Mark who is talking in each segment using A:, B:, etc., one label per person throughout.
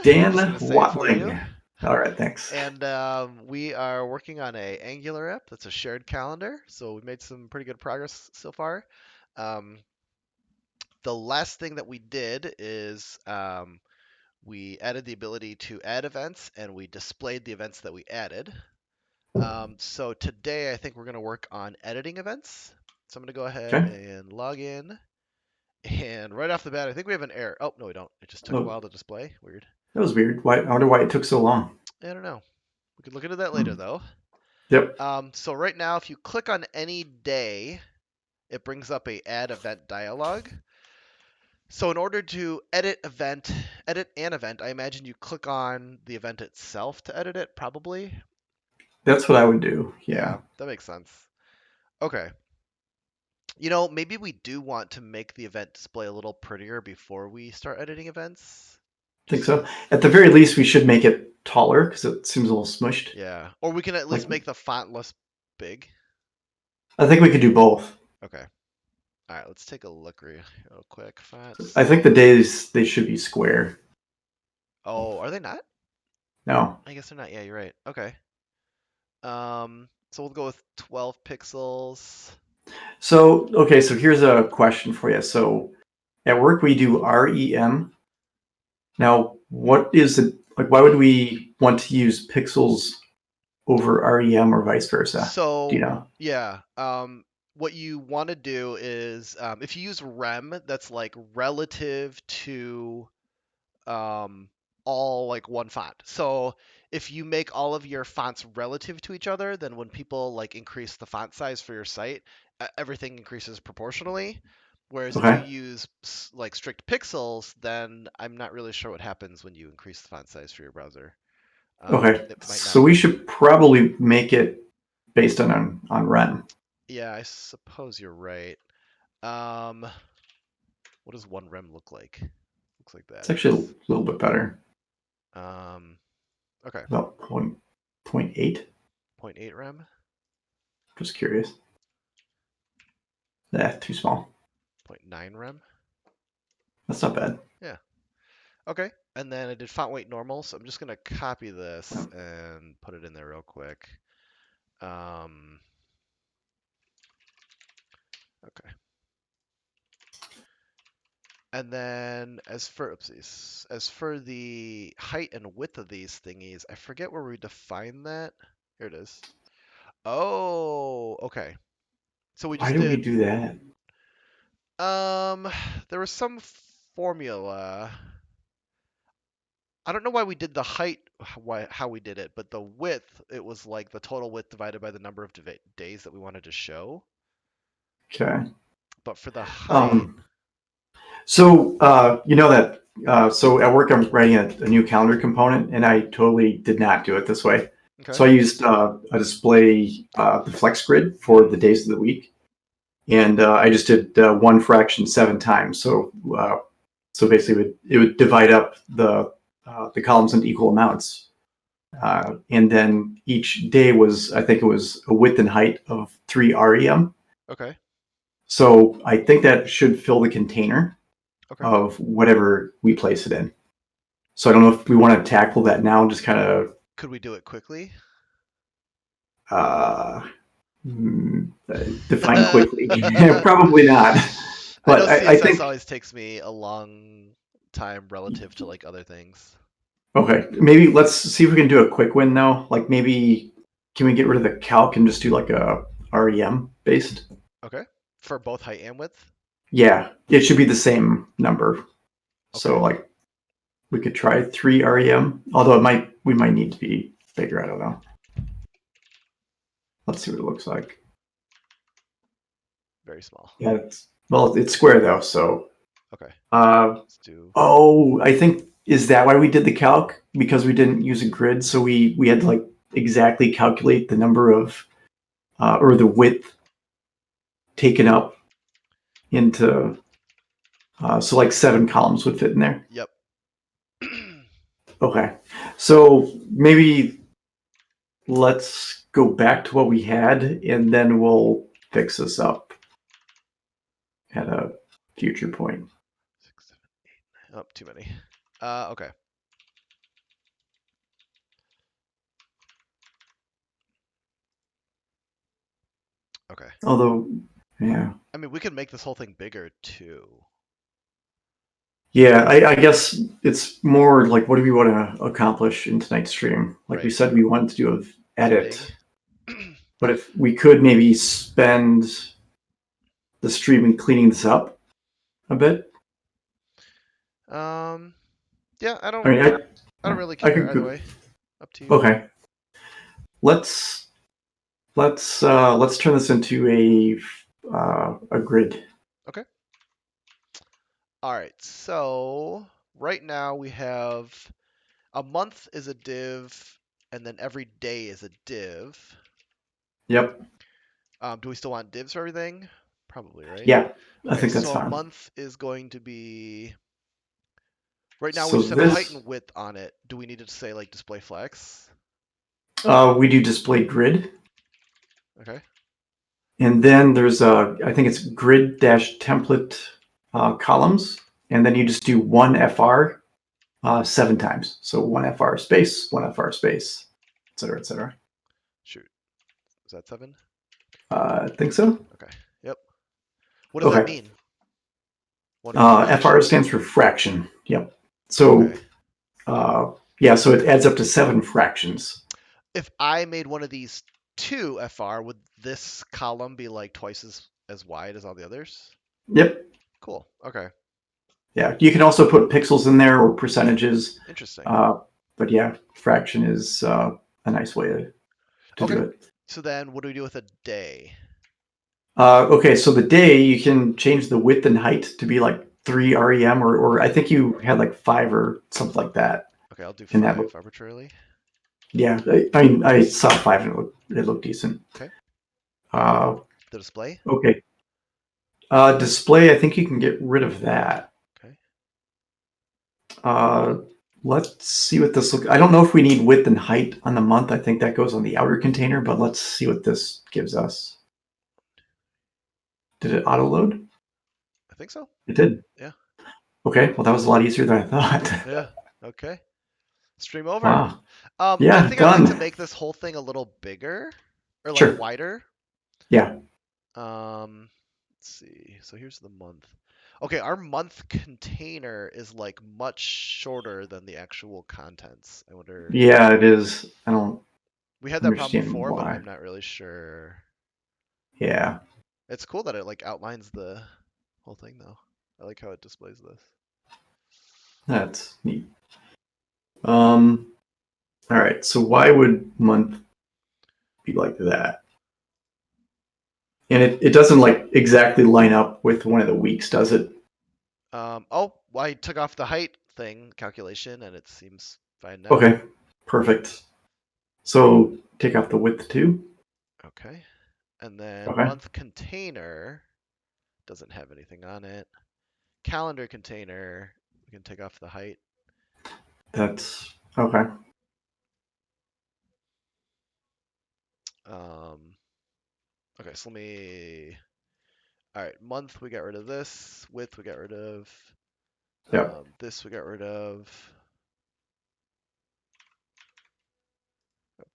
A: Dan
B: Just gonna say it for you.
A: Watling. All right, thanks.
B: And we are working on a Angular app that's a shared calendar. So we made some pretty good progress so far. Um, the last thing that we did is we added the ability to add events and we displayed the events that we added. So today I think we're going to work on editing events. So I'm going to go ahead
A: Okay.
B: and log in. And right off the bat, I think we have an error. Oh, no, we don't. It just took a
A: Oh,
B: while to display. Weird.
A: that was weird. Why? I wonder why it took so long.
B: I don't know. We can look into that later,
A: Hmm.
B: though.
A: Yep.
B: So right now, if you click on any day, it brings up a add event dialog. So in order to edit an event, I imagine you click on the event itself to edit it, probably.
A: That's what I would do. Yeah.
B: Yeah, that makes sense. Okay. Maybe we do want to make the event display a little prettier before we start editing events.
A: Think
B: Just
A: so. At the very least, we should make it taller because it seems a little smushed.
B: yeah, or we can at
A: Like,
B: least make the font less big.
A: I think we could do both.
B: Okay. All right, let's take a look real quick. Font
A: I think the
B: size.
A: days they should be square.
B: Oh, are they not?
A: No.
B: I guess they're not. Yeah, you're right. Okay. So we'll go with 12 pixels.
A: So okay. So here's a question for you. So at work we do REM. Now, what is it like? Why would we want to use pixels over REM or vice versa? Do you
B: So
A: know?
B: yeah, what you want to do is if you use rem, that's like relative to um, all like one font. So if you make all of your fonts relative to each other, then when people like increase the font size for your site, everything increases proportionally. Whereas if you
A: Okay.
B: use like strict pixels, then I'm not really sure what happens when you increase the font size for your browser.
A: Okay.
B: It might
A: So
B: not
A: we
B: be.
A: should probably make it based on REM.
B: Yeah, I suppose you're right. Um, what does one rem look like? Looks like that,
A: It's
B: I
A: actually
B: guess.
A: a little bit better.
B: Um, okay,
A: About point 0.8.
B: zero point 0.8 rem,
A: Just curious. Too small.
B: zero point 0.9 rem.
A: That's not bad.
B: Yeah. Okay. And then I did font weight normal, so I'm just gonna copy this and put it in there real quick. Um, okay. And then as for the height and width of these thingies, I forget where we define that. Here it is. Oh, okay. So we
A: Why
B: just
A: do we
B: did
A: do that?
B: um there was some formula. I don't know why we did the height, how we did it, but the width, it was like the total width divided by the number of days that we wanted to show.
A: Okay.
B: But for the height,
A: Um, so you know that. So at work, I'm writing a new calendar component, and I totally did not do it this way.
B: okay.
A: So I used a display, the flex grid for the days of the week, and I just did one fraction 7 times. So basically, it would divide up the columns into equal amounts, and then each day was, I think it was a width and height of 3 REM.
B: Okay.
A: So I think that should fill the container
B: Okay.
A: of whatever we place it in. So I don't know if we want to tackle that now and just kind of
B: Could we do it quickly?
A: uh, define quickly. Probably not.
B: I know
A: But I
B: CSS
A: think
B: always takes me a long time relative to like other things.
A: okay, maybe let's see if we can do a quick win though. Like maybe can we get rid of the calc and just do like a REM based?
B: Okay. For both height and width?
A: Yeah, it should be the same number. So
B: Okay.
A: like we could try 3 REM, although we might need to be bigger. I don't know. Let's see what it looks like.
B: Very small.
A: Yeah, it's square though. So
B: Okay.
A: uh,
B: Let's do
A: oh, I think is that why we did the calc because we didn't use a grid, so we had to like exactly calculate the number of or the width taken up into so like 7 columns would fit in there.
B: yep.
A: Okay, so maybe let's go back to what we had and then we'll fix this up at a future point.
B: 6, 7, 8. Oh, too many. Okay. Okay.
A: Although, yeah.
B: I mean, we could make this whole thing bigger too.
A: Yeah, I guess it's more like what do we want to accomplish in tonight's stream? Like we
B: Right.
A: said, we wanted to do an
B: Shindig.
A: edit, but if we could maybe spend the stream in cleaning this up a bit.
B: um, yeah, I
A: I
B: don't,
A: mean,
B: I don't really
A: I
B: care
A: could
B: either
A: go.
B: way. Up to you.
A: Okay, let's let's turn this into a grid.
B: Okay. All right. So right now we have a month is a div, and then every day is a div.
A: Yep.
B: Do we still want divs for everything? Probably, right?
A: Yeah, I
B: Okay,
A: think that's
B: so a
A: fine.
B: month is going to be. Right now we
A: So
B: just have height
A: this
B: and width on it. Do we need to say like display flex?
A: we do display grid,
B: Okay.
A: and then there's I think it's grid dash template columns, and then you just do one fr 7 times. So one fr space, et cetera, et cetera.
B: Shoot. Is that 7?
A: I think so.
B: Okay. Yep. What does that
A: Okay.
B: mean? One fraction?
A: FR stands for fraction. Yep. So
B: Okay.
A: yeah, so it adds up to 7 fractions.
B: If I made one of these 2 FR, would this column be like twice as wide as all the others?
A: Yep.
B: Cool. Okay.
A: Yeah. You can also put pixels in there or percentages.
B: Interesting.
A: But yeah, fraction is a nice way to do
B: Okay.
A: it.
B: So then what do we do with a day?
A: Okay, so the day you can change the width and height to be like 3 REM, or I think you had like 5 or something like that.
B: Okay, I'll do
A: And that
B: 5 arbitrarily.
A: yeah, I mean, I saw 5 and it looked decent.
B: Okay.
A: Uh,
B: The display?
A: okay. Display, I think you can get rid of that.
B: Okay.
A: Uh, let's see what this looks. I don't know if we need width and height on the month. I think that goes on the outer container, but let's see what this gives us. Did it auto load?
B: I think so.
A: It did.
B: Yeah.
A: Okay, well that was a lot easier than I thought.
B: Yeah. Okay. Stream over.
A: Wow.
B: I
A: Yeah,
B: think I'd like to
A: done.
B: make this whole thing a little bigger or like
A: Sure.
B: wider.
A: Yeah.
B: Let's see. So here's the month. Okay, our month container is like much shorter than the actual contents. I wonder.
A: Yeah, it is. I don't
B: We had that problem
A: understand
B: before, but
A: why.
B: I'm not really sure.
A: Yeah,
B: It's cool that it like outlines the whole thing though. I like how it displays this.
A: that's neat. Um, all right. So why would month be like that? And it doesn't like exactly line up with one of the weeks, does it?
B: Oh, well, I took off the height thing calculation and it seems fine now.
A: Okay, perfect. So take off the width too.
B: Okay. And then
A: Okay,
B: month container doesn't have anything on it. Calendar container, we can take off the height.
A: that's okay.
B: Okay, so let me. All right, month we got rid of this. Width we got rid of.
A: Yep.
B: This we got rid of.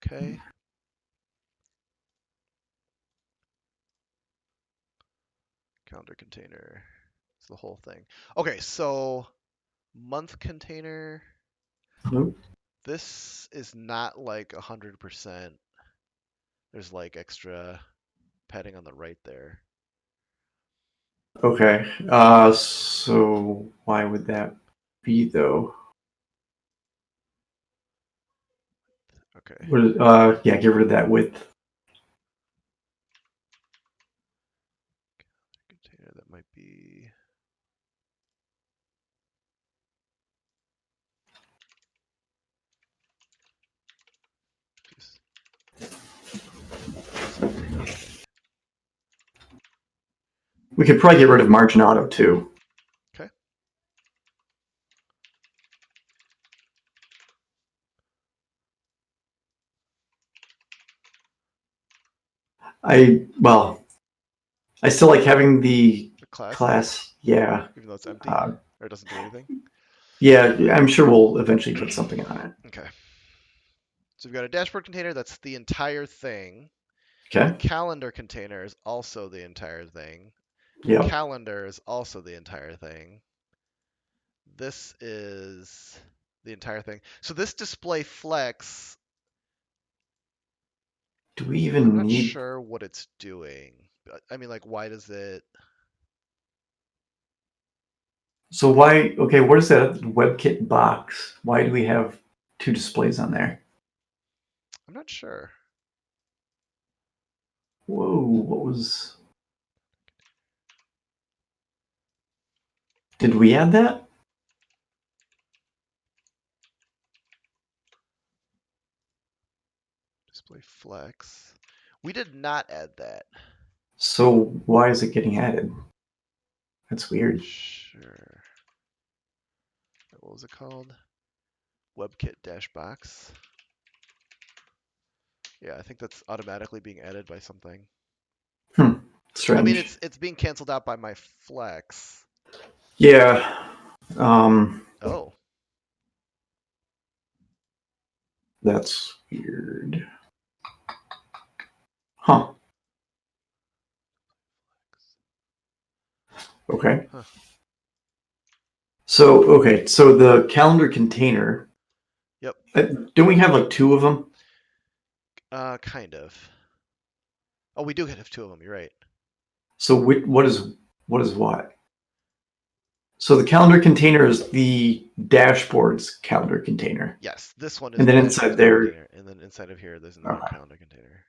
B: Okay. Calendar container. It's the whole thing. Okay, so month container.
A: Nope.
B: This is not like 100%. There's like extra padding on the right there.
A: Okay. So why would that be though?
B: Okay.
A: Yeah, get rid of that width.
B: Container that might be. Jeez. Okay.
A: We could probably get rid of margin auto too.
B: Okay.
A: Well, I still like having the
B: The class there,
A: class. Yeah.
B: even though it's empty
A: Uh,
B: or it doesn't do anything.
A: yeah, I'm sure we'll eventually put something on it.
B: Okay. So we've got a dashboard container. That's the entire thing. The
A: Okay.
B: calendar container is also the entire thing. The
A: Yep.
B: calendar is also the entire thing. This is the entire thing. So this display flex,
A: Do we
B: I'm
A: even
B: not
A: need?
B: sure what it's doing. I mean, like, why does it?
A: So why? Okay, what is that WebKit box? Why do we have two displays on there?
B: I'm not sure.
A: Whoa, what was? Did we add that?
B: Display flex. We did not add that.
A: So why is it getting added? That's weird.
B: Sure. What was it called? WebKit dash box. Yeah, I think that's automatically being added by something.
A: Hmm.
B: I mean,
A: Strange.
B: it's being canceled out by my flex.
A: Yeah. Um.
B: Oh,
A: That's weird. Huh. Okay.
B: huh.
A: So the calendar container.
B: Yep.
A: Don't we have like two of them?
B: Kind of. Oh, we do have two of them. You're right.
A: So what is what? So the calendar container is the dashboard's calendar container,
B: Yes, this one is
A: and
B: the
A: then inside
B: dashboard's calendar
A: there.
B: container, and then inside of here, there's another
A: Okay.
B: calendar container.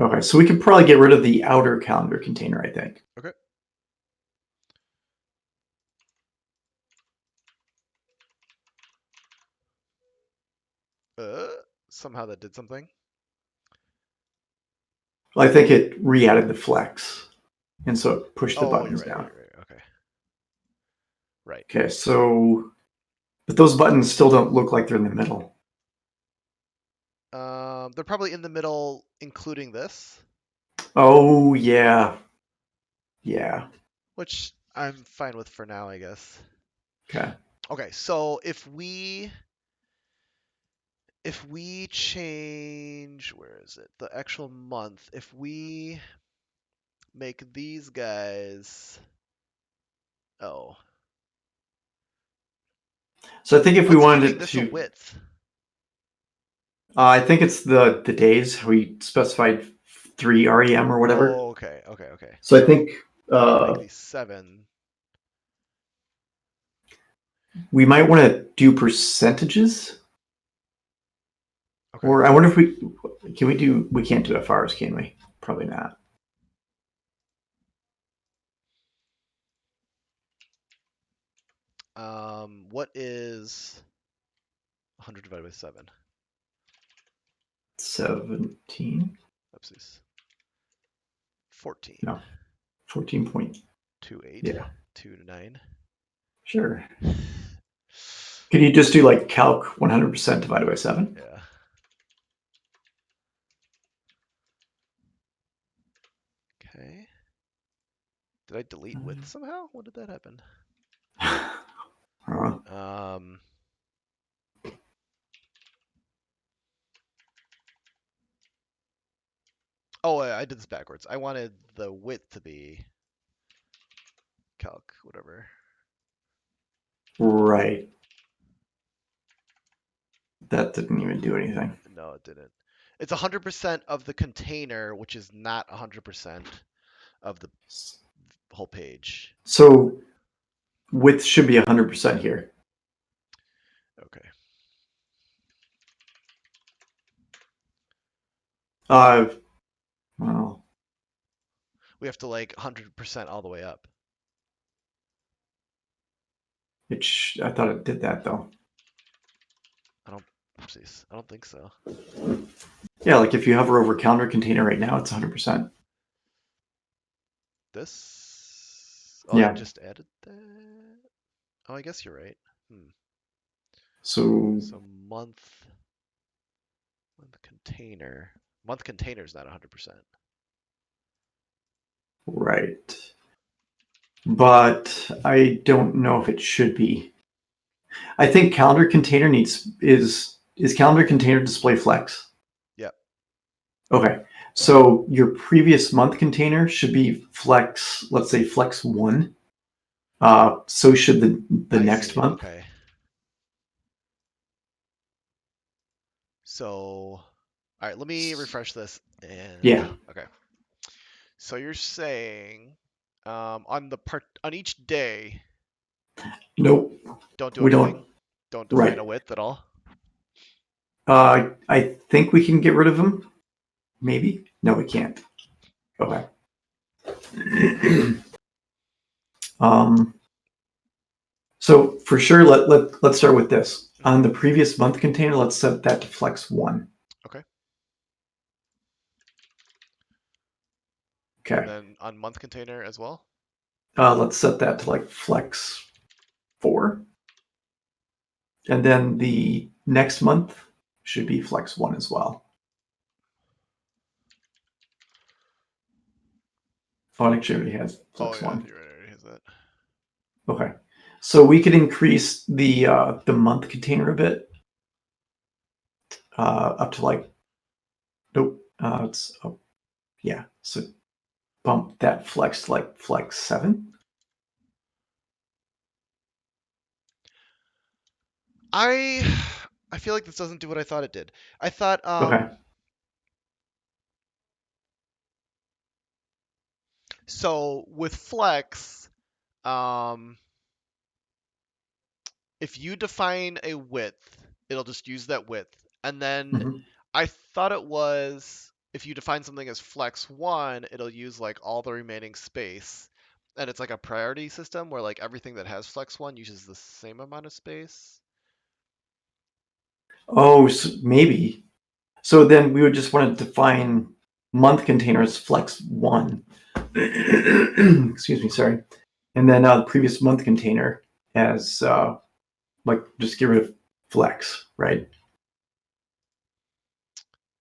A: Okay. So we could probably get rid of the outer calendar container, I think.
B: Okay. Uh, Somehow that did something.
A: Well, I think it re-added the flex, and so it pushed the
B: Oh, you're
A: buttons
B: right.
A: down.
B: Right. Okay. Right.
A: Okay. So, but those buttons still don't look like they're in the middle.
B: They're probably in the middle, including this,
A: Oh yeah, yeah.
B: which I'm fine with for now, I guess.
A: Okay.
B: Okay, so if we change, where is it? The actual month. If we make these guys, oh,
A: So I think if we
B: what's
A: wanted
B: giving
A: it
B: this a
A: to,
B: width?
A: I think it's the days we specified 3 REM or whatever.
B: Oh, okay.
A: So I think
B: If we make these 7,
A: we might want to do percentages,
B: okay.
A: or I wonder if we do. We can't do FRs, can we? Probably not.
B: What is 100 divided by 7?
A: 17.
B: Oopsies. 14.
A: No, 14 point.
B: 2, 8.
A: Yeah,
B: 2 to 9.
A: sure. Could you just do like calc 100% divided by 7?
B: Yeah. Okay. Did I delete width somehow? When did that happen?
A: Uh,
B: Um, oh, I did this backwards. I wanted the width to be calc, whatever.
A: right. That didn't even do anything.
B: No, it didn't. It's 100% of the container, which is not 100% of the whole page.
A: So width should be 100% here.
B: Okay.
A: Well,
B: We have to like 100% all the way up.
A: I thought it did that though.
B: Oopsies. I don't think so.
A: Yeah, like if you hover over calendar container right now, it's 100%.
B: This. Oh, I
A: Yeah.
B: just added that. Oh, I guess you're right.
A: So
B: So container. Month container is not 100%.
A: right. But I don't know if it should be. I think calendar container is calendar container display flex?
B: Yep.
A: Okay. So your previous month container should be flex, let's say flex 1. So should the
B: I
A: next
B: see.
A: month.
B: Okay. So, all right, let me refresh this. And
A: Yeah.
B: okay. So you're saying on each day,
A: Nope.
B: don't do
A: We don't.
B: anything? Don't define
A: Right.
B: a width at all?
A: I think we can get rid of them. Maybe. No, we can't. Okay. um, so for sure, let's start with this.
B: Mhm.
A: On the previous month container, let's set that to flex 1.
B: Okay. And
A: Okay.
B: then on month container as well?
A: Let's set that to like flex 4. And then the next month should be flex 1 as well. Oh, it actually already has
B: Oh
A: flex
B: yeah,
A: 1.
B: you're right, already has that.
A: Okay. So we could increase the month container a bit, up to like, nope, it's up, yeah. So bump that flex to like flex 7.
B: I I feel like this doesn't do what I thought it did. I thought
A: Okay.
B: so with flex, um if you define a width, it'll just use that width. And then
A: Hmm.
B: I thought it was if you define something as flex 1, it'll use like all the remaining space. And it's like a priority system where like everything that has flex 1 uses the same amount of space.
A: Oh, so maybe. So then we would just want to define month container as flex 1. Excuse me, sorry. And then the previous month container as like just get rid of flex, right?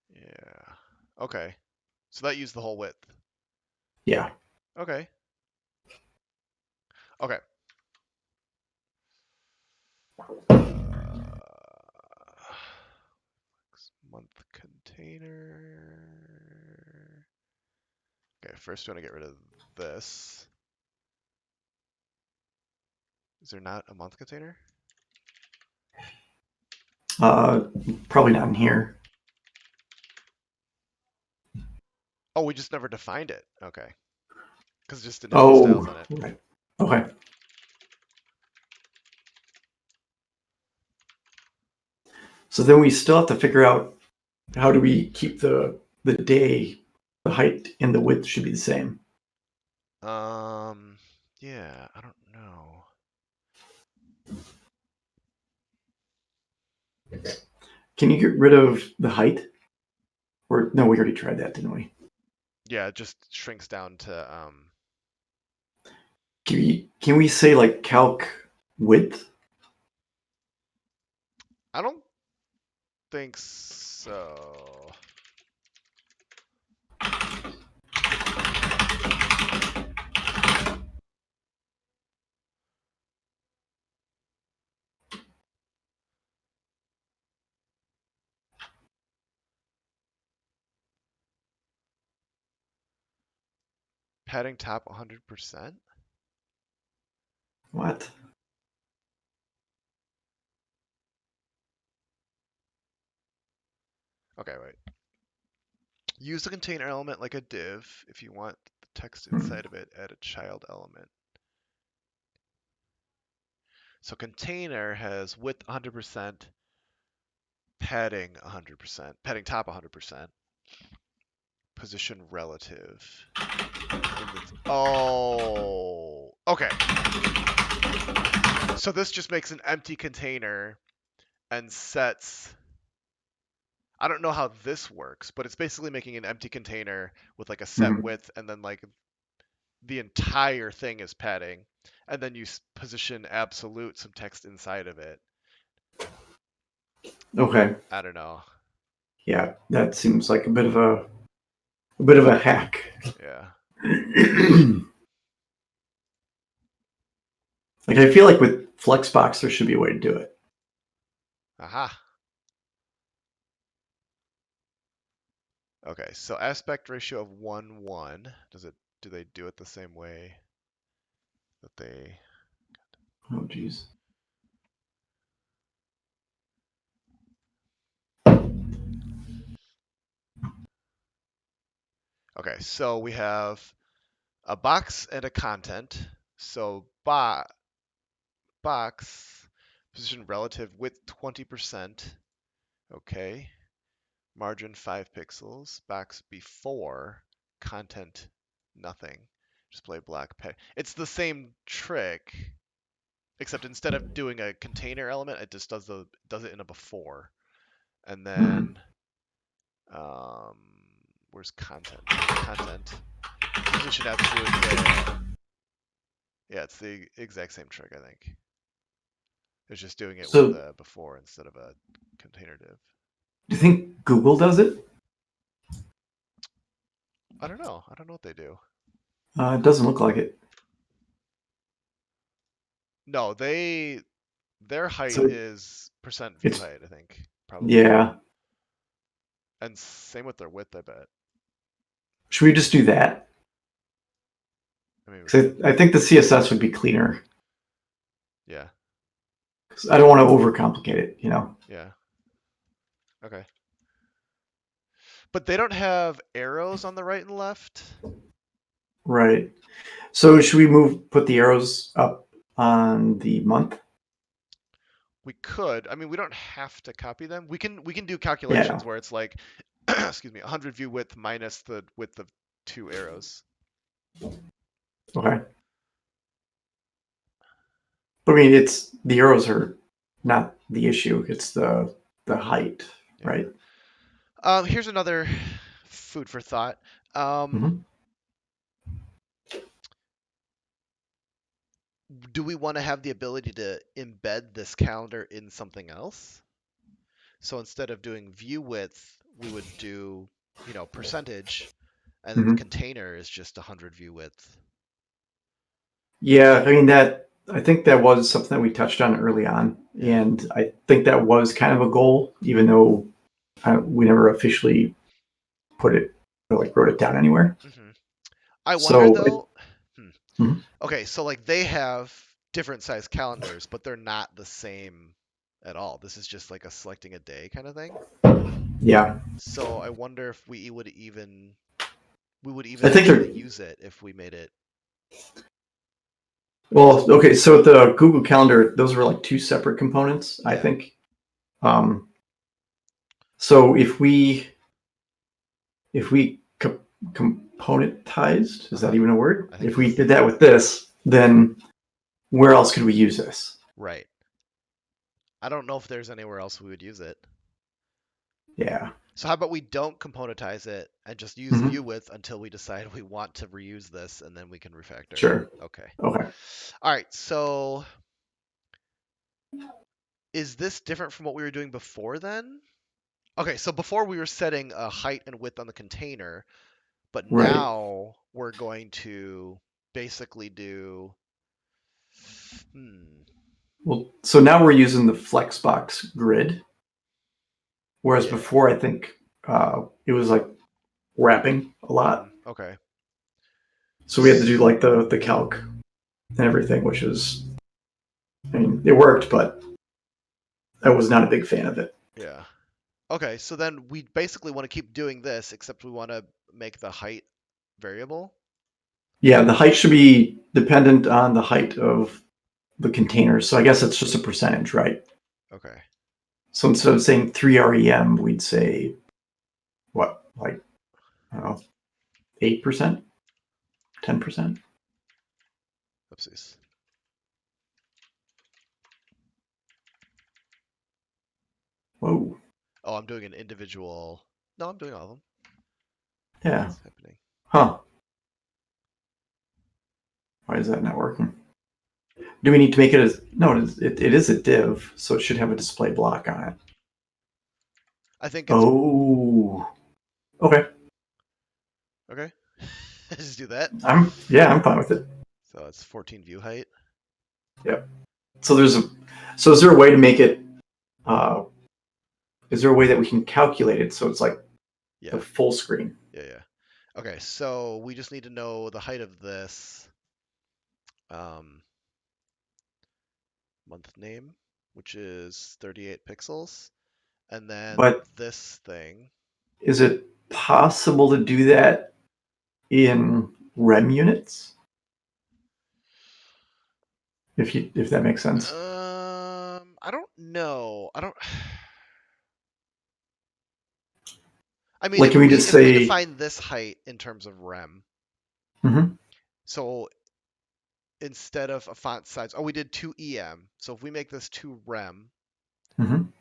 B: Yeah. Okay. So that used the whole width.
A: Yeah.
B: Okay. Okay. Month container. Okay, first we want to get rid of this. Is there not a month container?
A: Uh, Probably not in here.
B: Oh, we just never defined it. Okay. Because it just didn't have any styles
A: Oh,
B: on it.
A: right. Okay. So then we still have to figure out how do we keep the day, the height and the width should be the same.
B: Yeah, I don't know.
A: Can you get rid of the height? Or no, we already tried that, didn't we?
B: Yeah, it just shrinks down to
A: Can we say like calc width?
B: I don't think so. Padding top 100%?
A: What?
B: Okay, wait. Use a container element like a div. If you want the text
A: Hmm.
B: inside of it, add a child element. So container has width 100%, padding 100%, padding top 100%, position relative. Oh, okay. So this just makes an empty container and sets. I don't know how this works, but it's basically making an empty container with like a set
A: Hmm.
B: width, and then like the entire thing is padding, and then you position absolute some text inside of it.
A: Okay.
B: I don't know.
A: Yeah, that seems like a bit of a hack.
B: Yeah.
A: Like I feel like with Flexbox there should be a way to do it.
B: Aha. Okay, so aspect ratio of 1:1. Do they do it the same way that they?
A: Oh, geez.
B: Okay, so we have a box and a content. So box position relative width 20%. Okay. Margin 5 pixels. Box before content nothing. Display black peg. It's the same trick, except instead of doing a container element, it just does it in a before. And
A: Hmm.
B: then where's content? Content. Position absolute. Yeah, it's the exact same trick, I think. It's just doing it with
A: So,
B: a before instead of a container div.
A: do you think Google does it?
B: I don't know. I don't know what they do.
A: It doesn't look like it.
B: No, their height
A: So
B: is percent view
A: it's
B: height, I think, probably.
A: yeah.
B: And same with their width, I bet.
A: Should we just do that?
B: I mean, we
A: Because
B: could.
A: I think the CSS would be cleaner.
B: Yeah.
A: 'Cause I don't want to overcomplicate it.
B: Yeah. Okay. But they don't have arrows on the right and left.
A: Right. So should we put the arrows up on the month?
B: We could. I mean, we don't have to copy them. We can do
A: Yeah.
B: calculations where it's like, excuse me, 100 view width minus the width of 2 arrows.
A: Okay. I mean, it's the arrows are not the issue. It's the height,
B: Yeah.
A: right?
B: Here's another food for thought. Um,
A: Hmm.
B: do we want to have the ability to embed this calendar in something else? So instead of doing view width, we would do, percentage, and then the
A: Hmm.
B: container is just 100 view width.
A: Yeah. I mean I think that was something that we touched on early on,
B: Yeah.
A: and I think that was kind of a goal, even though we never officially put it or like wrote it down anywhere.
B: hmm I wonder
A: So
B: though. Hmm.
A: mhm.
B: Okay, so like they have different size calendars, but they're not the same at all. This is just like a selecting a day kind of thing.
A: Yeah,
B: So I wonder if we would even
A: I think
B: actually
A: they're
B: use it if we made it.
A: well. Okay, so the Google Calendar, those were like two separate components, I
B: Yeah.
A: think. Um, so if we componentized, is that
B: Uh-huh.
A: even a word?
B: I think
A: If
B: it
A: we
B: is.
A: did that with this, then where else could we use this?
B: Right. I don't know if there's anywhere else we would use it.
A: Yeah.
B: So how about we don't componentize it and just use
A: Hmm.
B: view width until we decide we want to reuse this, and then we can refactor.
A: Sure.
B: Okay.
A: Okay.
B: All right. So is this different from what we were doing before then? Okay. So before we were setting a height and width on the container, but
A: Right.
B: now we're going to basically do. Hmm.
A: Well, so now we're using the Flexbox grid, whereas
B: Yeah.
A: before I think it was like wrapping a lot.
B: Okay.
A: So we had to do like the calc and everything, which is, I mean, it worked, but I was not a big fan of it.
B: Yeah. Okay. So then we basically want to keep doing this, except we want to make the height variable.
A: Yeah, the height should be dependent on the height of the container. So I guess it's just a percentage, right?
B: Okay.
A: So instead of saying 3 REM, we'd say what, like, I don't know, 8%, 10%?
B: Oopsies.
A: Whoa.
B: Oh, I'm doing an individual. No, I'm doing all of them.
A: Yeah.
B: What's happening?
A: Huh. Why is that not working? Do we need to make it as, no, it is a div, so it should have a display block on it.
B: I think it's
A: Oh, okay.
B: okay. Just do that.
A: I'm fine with it.
B: So it's 14 view height.
A: Yep. So so is there a way to make it, uh, is there a way that we can calculate it so it's like
B: Yeah.
A: the full screen.
B: Yeah. Okay, so we just need to know the height of this um, month name, which is 38 pixels, and then
A: But
B: this thing.
A: is it possible to do that in rem units? If that makes sense.
B: I don't know. I don't. I mean,
A: Like,
B: if
A: can we
B: we
A: just
B: if we
A: say,
B: define this height in terms of rem,
A: mhm,
B: so instead of a font size, oh, we did 2 em. So if we make this 2 rem,
A: mhm,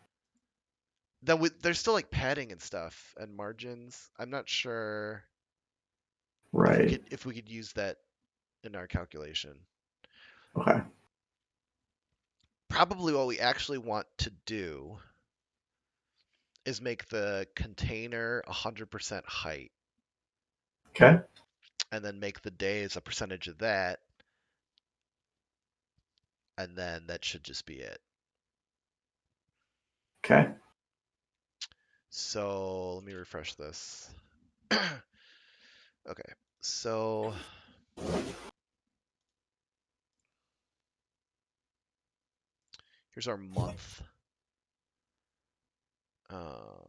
B: then there's still like padding and stuff and margins. I'm not sure
A: right,
B: if we could use that in our calculation.
A: okay,
B: Probably what we actually want to do is make the container 100% height,
A: okay,
B: and then make the days a percentage of that, and then that should just be it.
A: okay.
B: So let me refresh this. Okay, so here's our month. Um,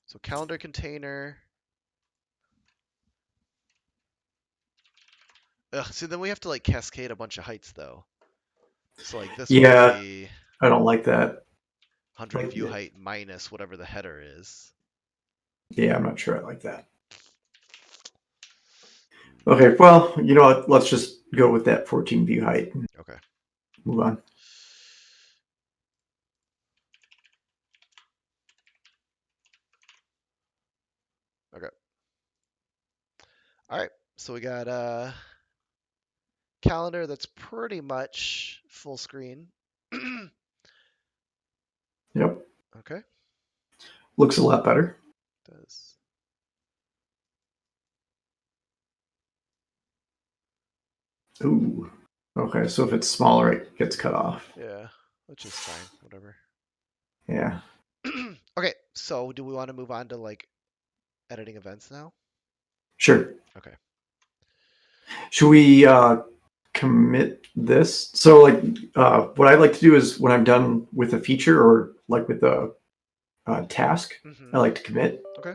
B: so calendar container. Ugh, see, then we have to like cascade a bunch of heights though. So like this one would
A: Yeah,
B: be
A: I don't like that.
B: 100
A: Like,
B: view height minus whatever the header is.
A: yeah, I'm not sure I like that. Okay, well, you know what? Let's just go with that 14 view height and
B: Okay.
A: move on.
B: Okay. All right. So we got calendar that's pretty much full screen.
A: Yep,
B: Okay.
A: looks a lot better.
B: Does
A: Ooh, okay, so if it's smaller, it gets cut off.
B: yeah, which is fine. Whatever.
A: Yeah,
B: Okay. So do we want to move on to like editing events now?
A: sure.
B: Okay.
A: Should we commit this? So, like, what I like to do is when I'm done with a feature or like with a task,
B: Mm-hmm.
A: I like to commit.
B: Okay.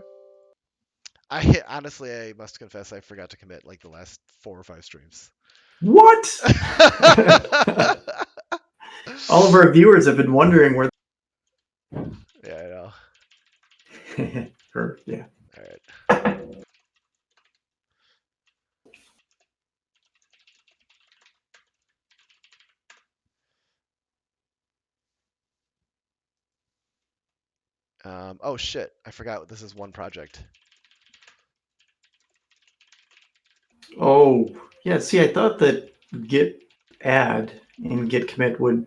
B: Honestly, I must confess, I forgot to commit like the last 4 or 5 streams.
A: What? All of our viewers have been wondering where.
B: Yeah, I know.
A: Or, yeah.
B: All right. Oh shit! I forgot this is one project.
A: Oh, yeah. See, I thought that git add and git commit would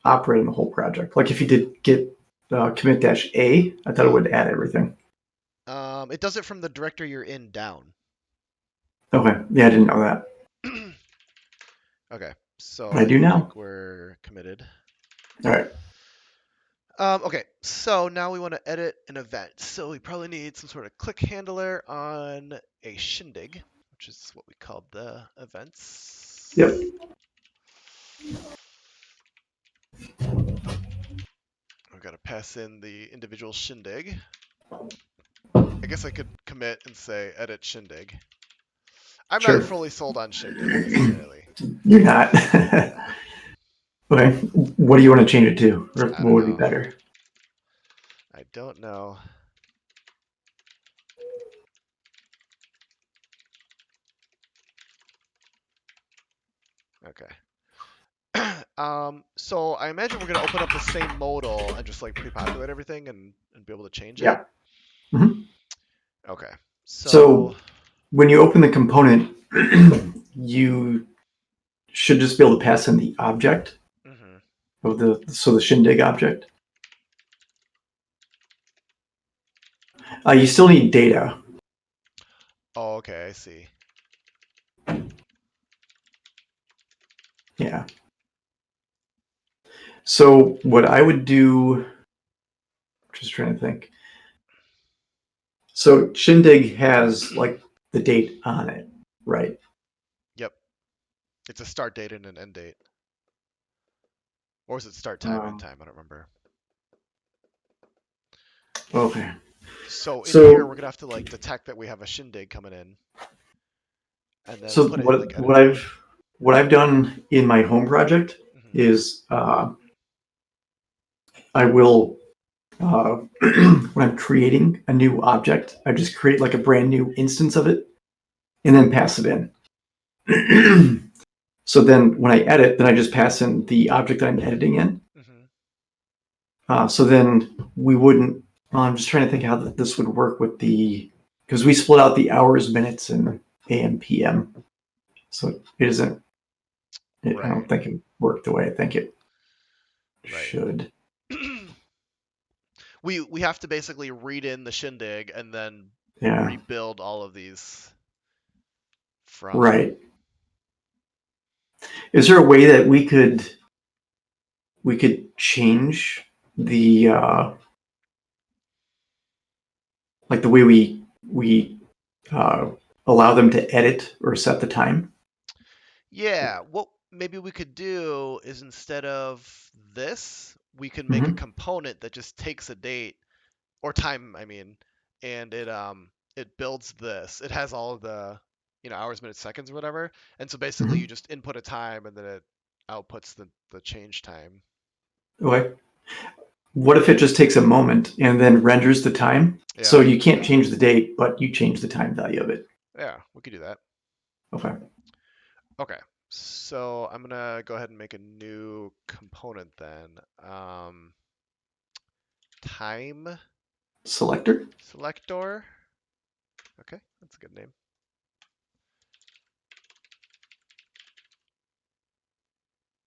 A: operate in the whole project. Like if you did git commit dash A, I thought it
B: No.
A: would add everything.
B: It does it from the directory you're in down.
A: Okay. Yeah, I didn't know that.
B: Okay, so
A: I
B: I
A: do now.
B: think we're committed.
A: All right.
B: Okay, so now we want to edit an event. So we probably need some sort of click handler on a Shindig, which is what we called the events.
A: Yep.
B: I've got to pass in the individual Shindig. I guess I could commit and say edit Shindig. I'm not
A: Sure.
B: fully sold on Shindig necessarily.
A: You're not.
B: Yeah,
A: Okay. What do you want to change it to? Or
B: I
A: what
B: don't
A: would be
B: know.
A: better?
B: I don't know. Okay. So I imagine we're gonna open up the same modal and just like pre-populate everything and be able to change it.
A: Yeah. Hmm.
B: Okay.
A: So
B: So
A: when you open the component, you should just be able to pass in the object
B: mhm.
A: of the Shindig object. You still need data.
B: Oh, okay, I see.
A: Yeah. So what I would do Just trying to think. So Shindig has like the date on it, right?
B: Yep. It's a start date and an end date. Or is it start time, end
A: Um,
B: time? I don't remember.
A: okay.
B: So in here,
A: So
B: we're gonna have to like detect that we have a shindig coming in, and then
A: so
B: put it in like
A: what
B: edit
A: what
B: mode.
A: I've done in my home project
B: Hmm.
A: is I will when I'm creating a new object, I just create like a brand new instance of it and then pass it in. So then when I edit, then I just pass in the object that I'm editing in.
B: Hmm.
A: So then we wouldn't. I'm just trying to think how this would work with the because we split out the hours, minutes, and AM, PM. So it isn't. I
B: Right.
A: don't think it worked the way I think it
B: Right.
A: should.
B: We have to basically read in the shindig and then
A: Yeah.
B: rebuild all of these from.
A: Right. Is there a way that we could change the like the way we uh, allow them to edit or set the time?
B: Yeah, what maybe we could do is instead of this, we can make a
A: Hmm.
B: component that just takes a date or time, I mean, and it builds this. It has all of the, hours, minutes, seconds, or whatever. And so basically
A: Hmm.
B: you just input a time and then it outputs the change time.
A: Okay. What if it just takes a moment and then renders the time? So
B: Yeah.
A: you can't change the date, but you change the time value of it.
B: Yeah, we could do that.
A: Okay.
B: Okay. So I'm gonna go ahead and make a new component then. Time
A: Selector?
B: selector. Okay, that's a good name.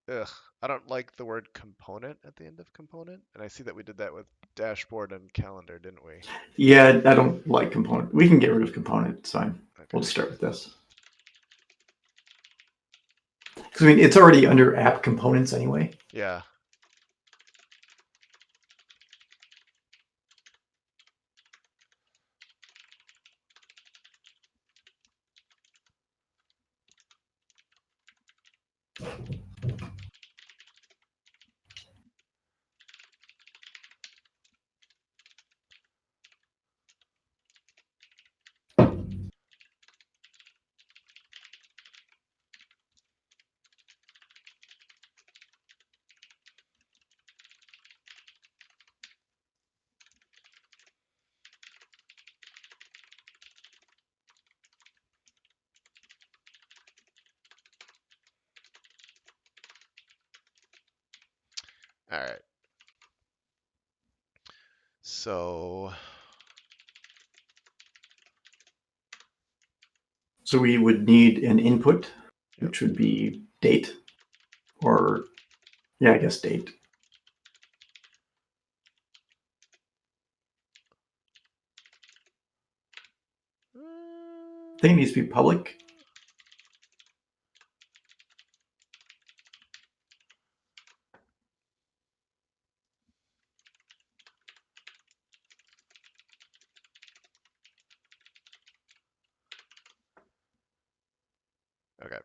B: Ugh, I don't like the word component at the end of component, and I see that we did that with dashboard and calendar, didn't we?
A: Yeah, I don't like component. We can get rid of component. It's fine. We'll
B: Okay.
A: just start with this. Because I mean, it's already under app components anyway.
B: Yeah. All right. So,
A: So we would need an input,
B: yep.
A: which would be date, or yeah, I guess date. I think it needs to be public.
B: Okay.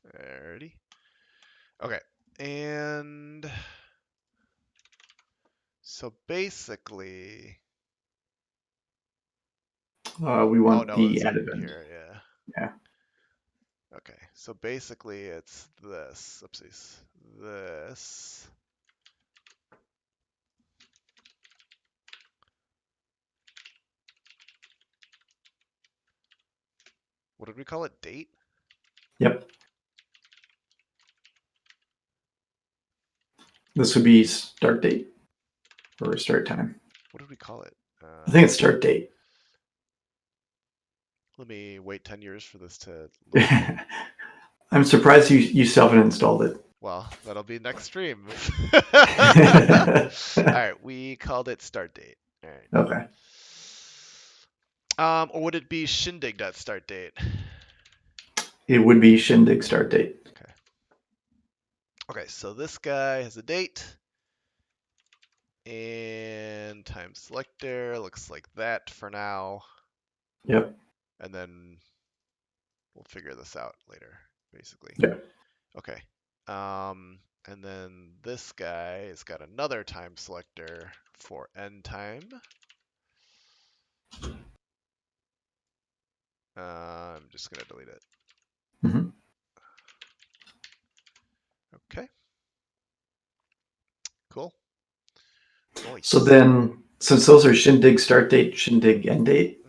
B: Alrighty. Okay. And so basically,
A: We
B: oh
A: want
B: no,
A: the
B: it's
A: add
B: in
A: event.
B: here. Yeah.
A: Yeah.
B: Okay. So basically, it's this. Oopsies. This. What did we call it? Date?
A: Yep. This would be start date or start time.
B: What did we call it?
A: I think it's start date.
B: Let me wait 10 years for this to load.
A: I'm surprised you self-installed it.
B: Well, that'll be next stream. All right, we called it start date. All right.
A: Okay.
B: Or would it be shindig.start date?
A: It would be Shindig start date.
B: Okay, so this guy has a date. And time selector looks like that for now.
A: Yep.
B: And then we'll figure this out later, basically.
A: Yeah.
B: Okay. And then this guy has got another time selector for end time. I'm just gonna delete it.
A: Mm-hmm.
B: Okay. Cool. Nice.
A: So then, since those are Shindig start date, Shindig end date,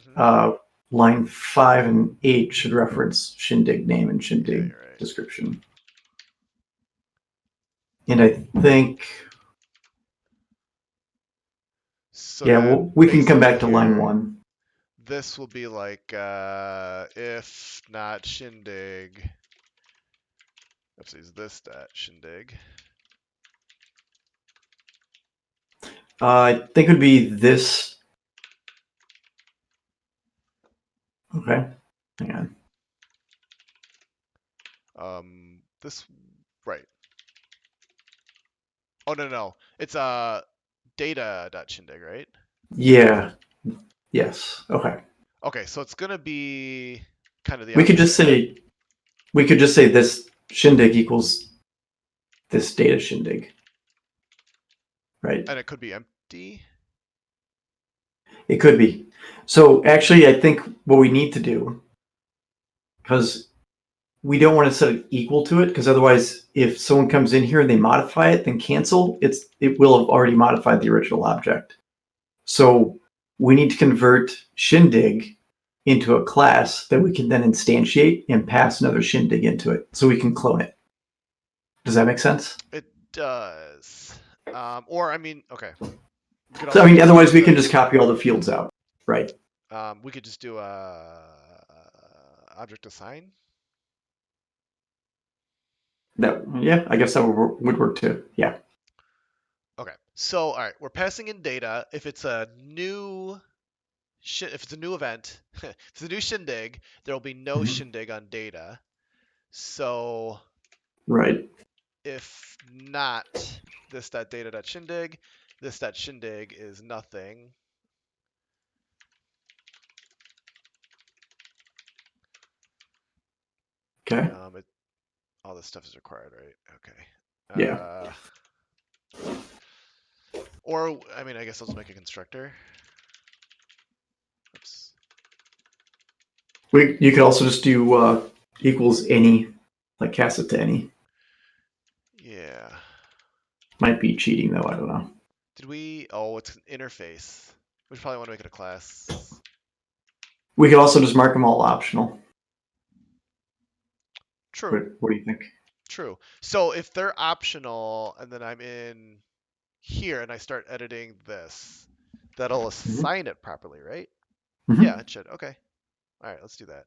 A: line 5 and 8 should reference Shindig name and Shindig
B: you're right.
A: description. And I think,
B: So
A: yeah,
B: then
A: we can come
B: basically
A: back to line
B: here,
A: 1.
B: this will be like if not Shindig. Oopsies, this dot Shindig.
A: I think it would be this. Okay, hang on.
B: This right. Oh no, it's data.shindig, right?
A: Yeah. Yes. Okay.
B: Okay, so it's gonna be kind of the
A: We
B: other
A: could just
B: way.
A: say this Shindig equals this data Shindig, right?
B: And it could be empty.
A: It could be. So actually, I think what we need to do, because we don't want to set it equal to it, because otherwise, if someone comes in here and they modify it, then cancel, it will have already modified the original object. So we need to convert Shindig into a class that we can then instantiate and pass another Shindig into it, so we can clone it. Does that make sense?
B: It does. Or I mean, okay.
A: So I mean, otherwise we can just copy all the fields out, right?
B: We could just do a object assign.
A: Yeah, I guess that would work too. Yeah.
B: Okay. So all right, we're passing in data. If it's a new if it's a new event, if it's a new Shindig, there will be no Shindig on data. So
A: right.
B: If not this.data.shindig, this.shindig is nothing.
A: Okay.
B: All this stuff is required, right? Okay.
A: Yeah.
B: Or, I mean, I guess I'll just make a constructor. Oops.
A: You could also just do equals any, like cast it to any.
B: Yeah.
A: Might be cheating though. I don't know.
B: Did we? Oh, it's an interface. We should probably want to make it a class.
A: We could also just mark them all optional.
B: True.
A: What do you think?
B: True. So if they're optional, and then I'm in here and I start editing this, that'll assign it properly, right? Yeah, it should. Okay. All right, let's do that.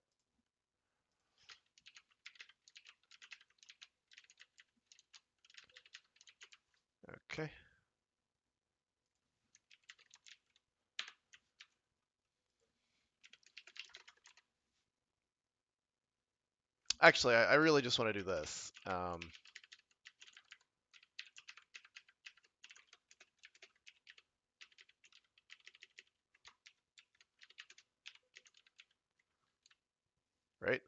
B: Okay. Actually, I really just want to do this. Right?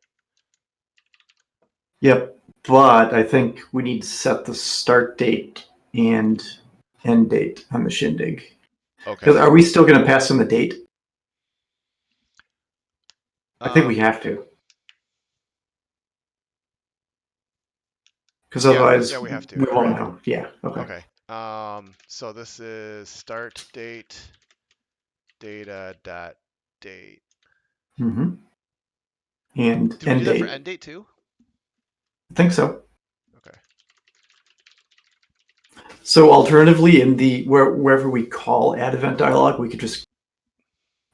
A: Yep. But I think we need to set the start date and end date on the Shindig.
B: Okay.
A: Because are we still going to pass in the date? I think we have to. Because otherwise,
B: we have to.
A: we won't know. Yeah. Okay.
B: Okay. So this is start date data dot date.
A: Mm-hmm. And
B: Did we
A: end
B: do that for
A: date.
B: end date too?
A: I think so.
B: Okay.
A: So alternatively, in the wherever we call add event dialog, we could just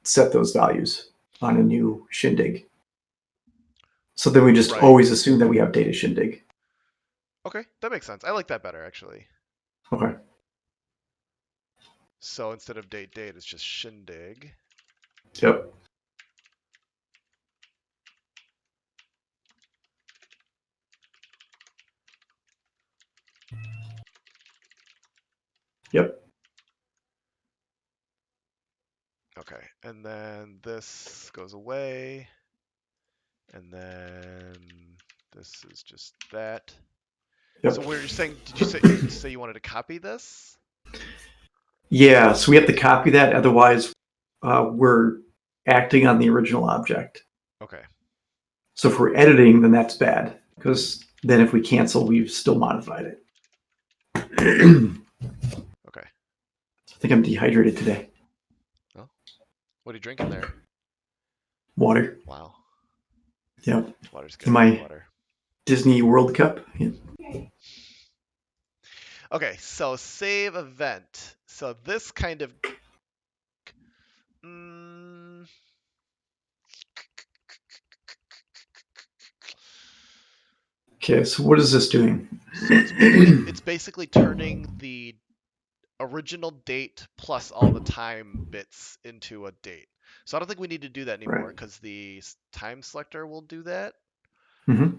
A: set those values on a new Shindig. So then we just always assume that we have data Shindig.
B: Okay, that makes sense. I like that better actually.
A: Okay.
B: So instead of date, it's just Shindig.
A: Yep. Yep.
B: Okay, and then this goes away, and then this is just that.
A: Yep.
B: So where you're saying, did you say you wanted to copy this?
A: Yeah. So we have to copy that. Otherwise, we're acting on the original object.
B: Okay.
A: So if we're editing, then that's bad because then if we cancel, we've still modified it. I
B: Okay.
A: think I'm dehydrated today.
B: Well, what are you drinking there?
A: Water.
B: Wow.
A: Yep.
B: Water's
A: In
B: good. I like
A: my
B: water.
A: Disney World Cup. Yeah.
B: Okay, so save event. So this kind of mm,
A: Okay. So what is this doing?
B: so it's basically turning the original date plus all the time bits into a date. So I don't think we need to do that
A: Right.
B: anymore because the time selector will do that.
A: Mm-hmm.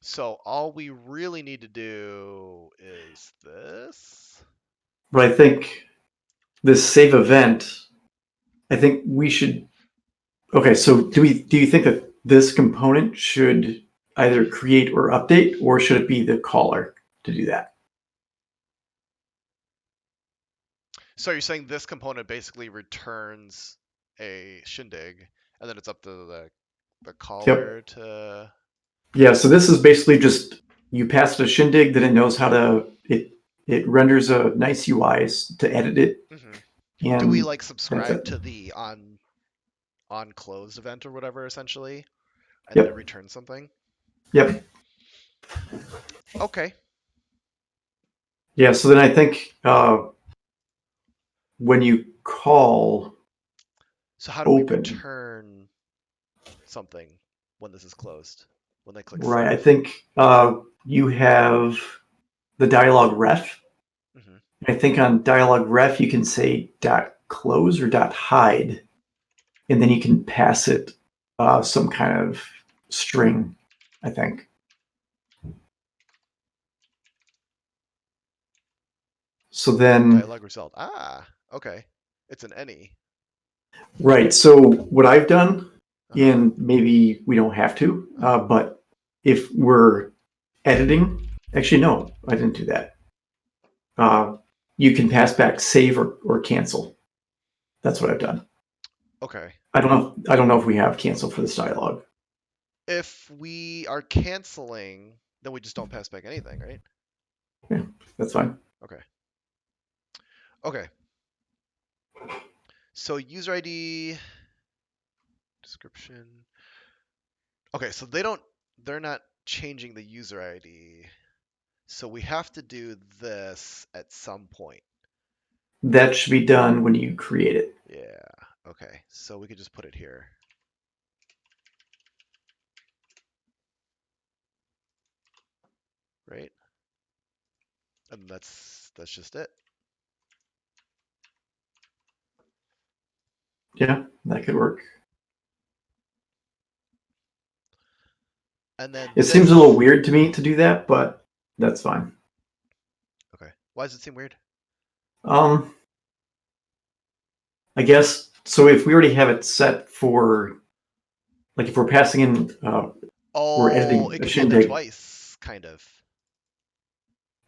B: So all we really need to do is this.
A: But I think this save event, I think we should. Okay. So do you think that this component should either create or update, or should it be the caller to do that?
B: So you're saying this component basically returns a Shindig, and then it's up to the
A: Yep.
B: caller to.
A: Yeah. So this is basically just you pass it a Shindig, then it knows how to it renders a nice UI to edit it,
B: Hmm. Do we
A: and
B: like
A: that's
B: subscribe
A: it.
B: to the on closed event or whatever essentially, and then it
A: Yep.
B: returns something?
A: Yep.
B: Okay.
A: Yeah. So then I think when you call
B: So how do we
A: open,
B: return something when this is closed? When they click
A: right? I
B: save?
A: think you have the dialog ref.
B: Hmm.
A: I think on dialog ref you can say dot close or dot hide, and then you can pass it some kind of string. I think. So then,
B: Dialog result. Ah, okay. It's an any.
A: right. So what I've done,
B: Uh-huh.
A: and maybe we don't have to,
B: Uh-huh.
A: but if we're editing, actually, no, I didn't do that. Uh, you can pass back save or cancel. That's what I've done.
B: Okay.
A: I don't know. I don't know if we have cancel for this dialogue.
B: If we are canceling, then we just don't pass back anything, right?
A: Yeah, that's fine.
B: Okay. Okay. So user ID description. Okay, so they're not changing the user ID. So we have to do this at some point.
A: That should be done when you create it.
B: Yeah. Okay. So we could just put it here. Right? And that's just it.
A: Yeah, that could work.
B: And then
A: It seems a little
B: this.
A: weird to me to do that, but that's fine.
B: Okay. Why does it seem weird?
A: Um, I guess so. If we already have it set for, like, if we're passing in, we're
B: Oh,
A: editing
B: it
A: a
B: could be in there
A: shindig.
B: twice, kind of.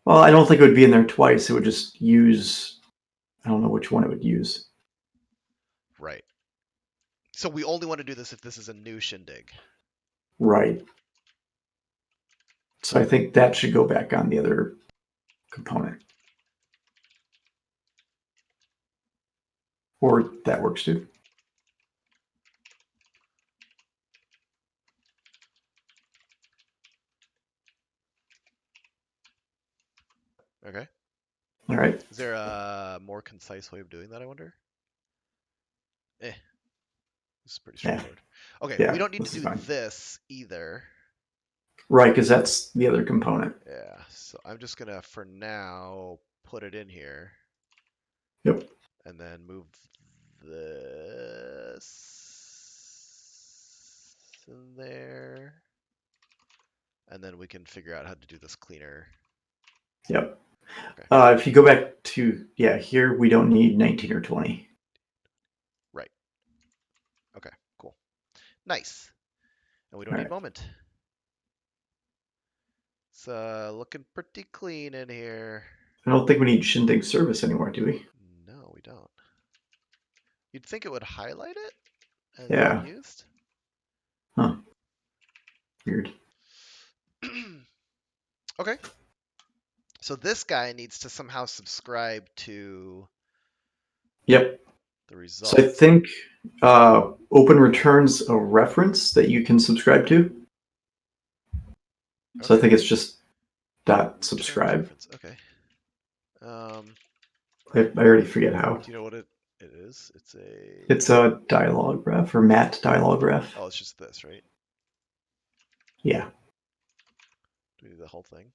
A: Well, I don't think it would be in there twice. It would just use. I don't know which one it would use.
B: Right. So we only want to do this if this is a new Shindig.
A: Right. So I think that should go back on the other component, or that works too.
B: Okay.
A: All right.
B: Is there a more concise way of doing that, I wonder? Eh, this is pretty
A: Yeah.
B: straightforward. Okay, we
A: Yeah.
B: don't need to
A: This is
B: do
A: fine.
B: this either.
A: Right, because that's the other component.
B: Yeah, so I'm just gonna, for now, put it in here
A: Yep.
B: and then move this in there. And then we can figure out how to do this cleaner.
A: Yep. If you go back to, here we don't need 19 or 20.
B: Right. Okay, cool. Nice. And we don't
A: All
B: need
A: right.
B: moment. It's looking pretty clean in here.
A: I don't think we need Shindig service anymore, do we?
B: No, we don't. You'd think it would highlight it as
A: Yeah.
B: unused.
A: Huh. Weird.
B: Okay. So this guy needs to somehow subscribe to
A: Yep.
B: the result.
A: So I think Open returns a reference that you can subscribe to. So I think it's just dot subscribe.
B: Okay.
A: I already forget how.
B: Do you know what it is?
A: It's a dialog graph or mat dialog graph.
B: Oh, it's just this, right?
A: Yeah.
B: Do we do the whole thing?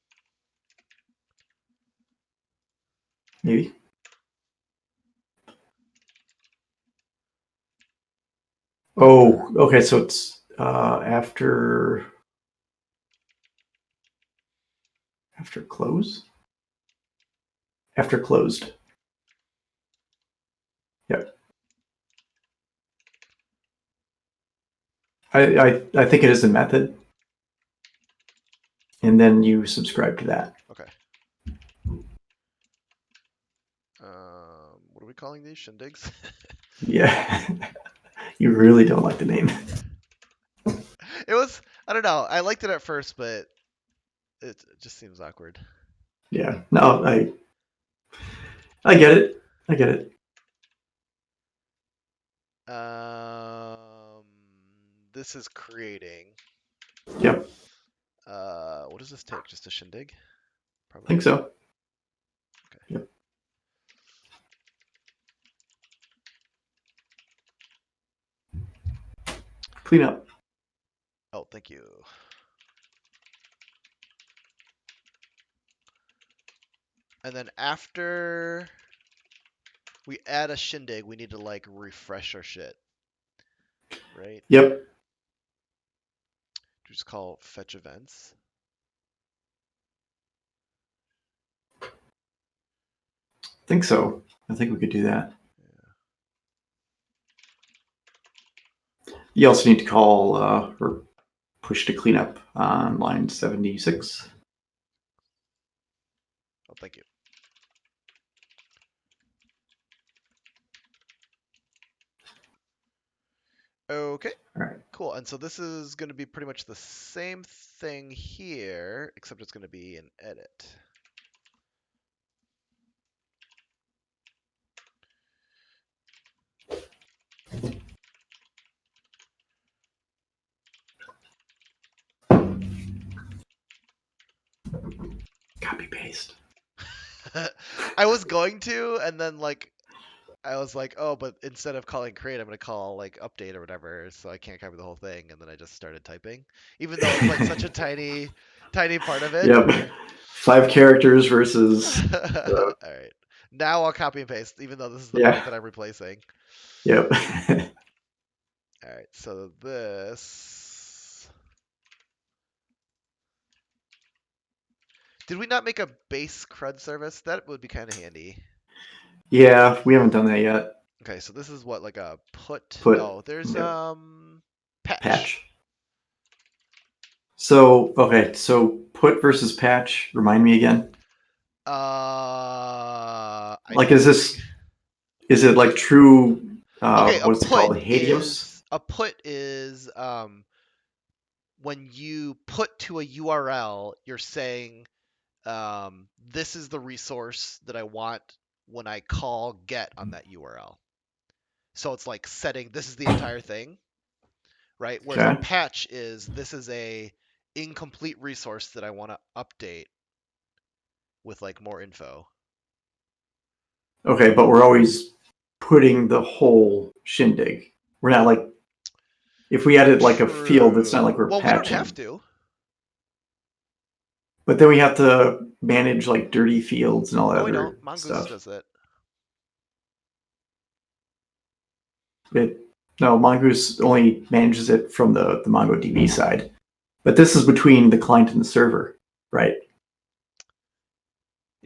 A: Maybe. Oh, okay. So it's after close. After closed. Yep. I think it is a method. And then you subscribe to that.
B: Okay. What are we calling these? Shindigs?
A: Yeah. You really don't like the name.
B: It was, I don't know. I liked it at first, but it just seems awkward.
A: Yeah. No, I get it. I get it.
B: This is creating.
A: Yep.
B: What does this take? Just a shindig?
A: Probably. I think so.
B: Okay.
A: Yep. Clean up.
B: Oh, thank you. And then after we add a shindig, we need to like refresh our shit. Right?
A: Yep.
B: Just call fetch events.
A: I think so. I think we could do that. Yeah. You also need to call or push to clean up on line 76.
B: Oh, thank you. Okay.
A: All right.
B: Cool. And so this is going to be pretty much the same thing here, except it's going to be an edit.
A: Copy paste.
B: I was going to, and then like I was like, oh, but instead of calling create, I'm gonna call like update or whatever, so I can't copy the whole thing. And then I just started typing, even though it's like such a tiny part of it.
A: Yep. 5 characters versus.
B: All right. Now I'll copy and paste, even though this is the part that I'm replacing.
A: Yep.
B: All right. So this. Did we not make a base CRUD service? That would be kind of handy.
A: Yeah, we haven't done that yet.
B: Okay, so this is what, like a put?
A: Put.
B: Oh, there's
A: patch. So okay, so put versus patch. Remind me again. Like, is it like true?
B: Okay,
A: what's it called? Helios.
B: A put is when you put to a URL, you're saying this is the resource that I want when I call get on that URL. So it's like setting this is the entire thing, right? Whereas a patch is this is a incomplete resource that I want to update with like more info.
A: Okay, but we're always putting the whole shindig. We're not like, if we added like a field, it's not like we're patching.
B: We don't have to.
A: But then we have to manage like dirty fields and all that other
B: Mongoose
A: stuff.
B: does that.
A: No, Mongoose only manages it from the MongoDB side. But this is between the client and the server, right?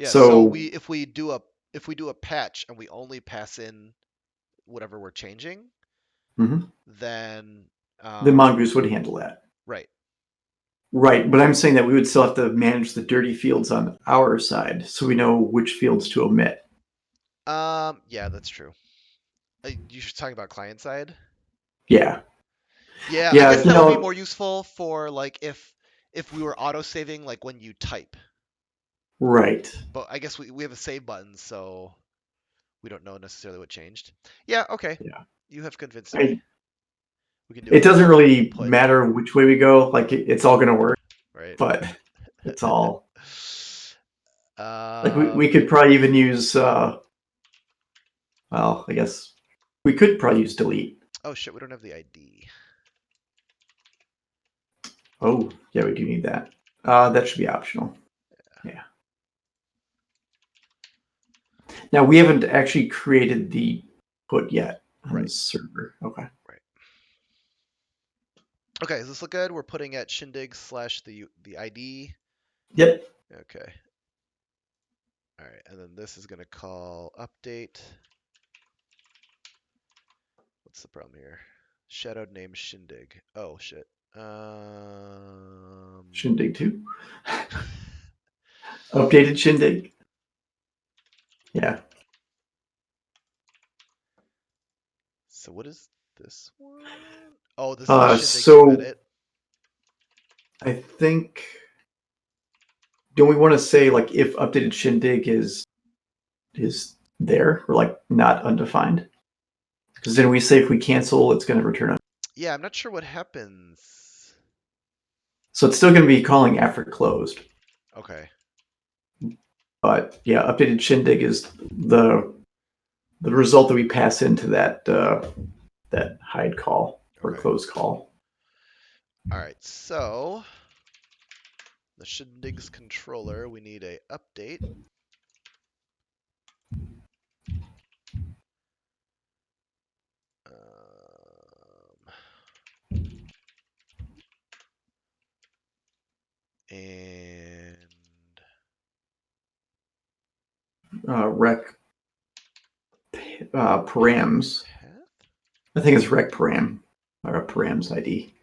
B: Yeah. So
A: So
B: if we do a patch and we only pass in whatever we're changing,
A: mhm,
B: then
A: the mongoose would handle that.
B: right.
A: Right, but I'm saying that we would still have to manage the dirty fields on our side, so we know which fields to omit.
B: Yeah, that's true. You're talking about client side?
A: Yeah,
B: Yeah, I
A: yeah,
B: guess that would be more useful for like if we were auto saving like when you type.
A: right.
B: But I guess we have a save button, so we don't know necessarily what changed. Yeah, okay.
A: Yeah,
B: You have convinced me.
A: I,
B: We can do
A: it
B: a
A: doesn't really
B: put,
A: matter which way we go. Like it's all going to work,
B: right?
A: but it's all like we
B: Um,
A: could probably even use. Well, I guess we could probably use delete.
B: oh shit, we don't have the ID.
A: Oh, yeah, we do need that. That should be optional. Yeah. Now we haven't actually created the put yet on the
B: Right,
A: server. Okay.
B: right. Okay, does this look good? We're putting at Shindig slash the ID.
A: Yep.
B: Okay. All right, and then this is gonna call update. What's the problem here? Shadowed name Shindig. Oh shit.
A: Shindig 2. Updated Shindig. Yeah.
B: So what is this one? Oh, this is the Shindig to
A: So
B: edit.
A: I think, don't we want to say like if updated Shindig is there or like not undefined? Because then we say if we cancel, it's going to return.
B: Yeah, I'm not sure what happens.
A: So it's still going to be calling after closed.
B: Okay.
A: But yeah, updated Shindig is the result that we pass into that hide call or
B: Okay.
A: close call.
B: All right. So the Shindig's controller, we need a update. And
A: Rec params.
B: path.
A: I think it's rec param or a params ID.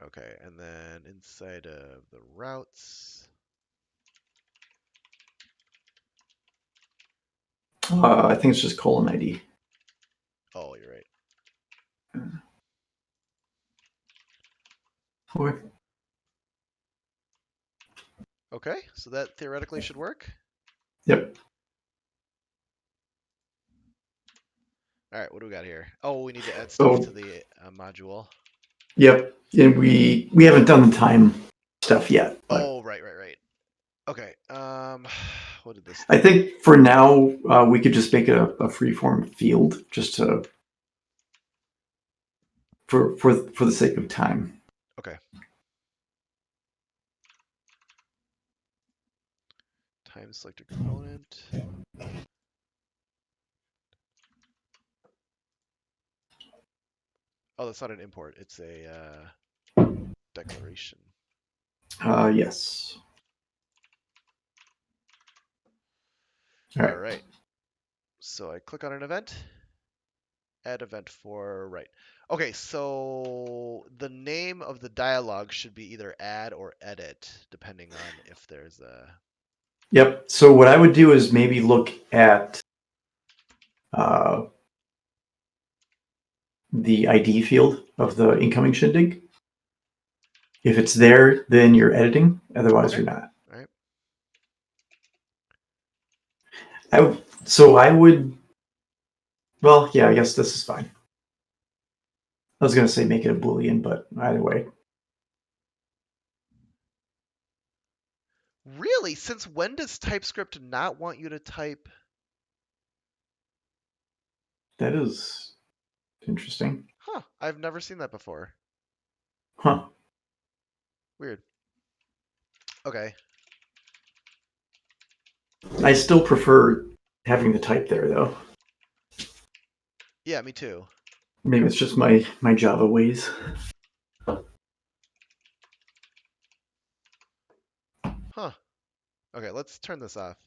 B: Okay, and then inside of the routes.
A: I think it's just colon ID.
B: Oh, you're right.
A: Okay.
B: Okay, so that theoretically should work.
A: Yep.
B: All right, what do we got here? Oh, we need to add stuff
A: So
B: to the module.
A: yep, and we haven't done the time stuff yet, but
B: Oh, right. Okay. What did this
A: I
B: do?
A: think for now we could just make it a freeform field just to for the sake of time.
B: Okay. Time selector component. Oh, that's not an import. It's a declaration.
A: Yes. All
B: All
A: right.
B: right. So I click on an event. Add event for right. Okay, so the name of the dialog should be either add or edit, depending on if there's a.
A: Yep. So what I would do is maybe look at uh, the ID field of the incoming Shindig. If it's there, then you're editing. Otherwise,
B: Okay.
A: you're not.
B: All right.
A: So I would. Well, yeah, I guess this is fine. I was going to say make it a Boolean, but either way.
B: Really? Since when does TypeScript not want you to type?
A: That is interesting.
B: Huh, I've never seen that before.
A: Huh.
B: Weird. Okay.
A: I still prefer having the type there, though.
B: Yeah, me too.
A: Maybe it's just my Java ways.
B: Huh. Okay, let's turn this off.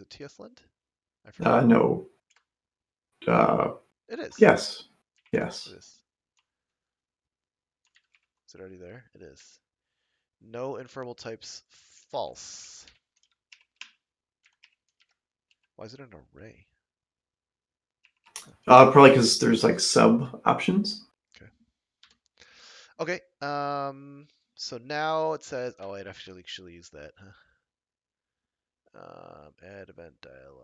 B: it TSLint? I forgot.
A: No.
B: It is.
A: Yes.
B: It
A: Yes.
B: is. Is it already there? It is. No inferable types false. Why is it an array?
A: Probably because there's like sub options.
B: Okay. So now it says, oh, I'd actually use that. Huh? Add event dialog.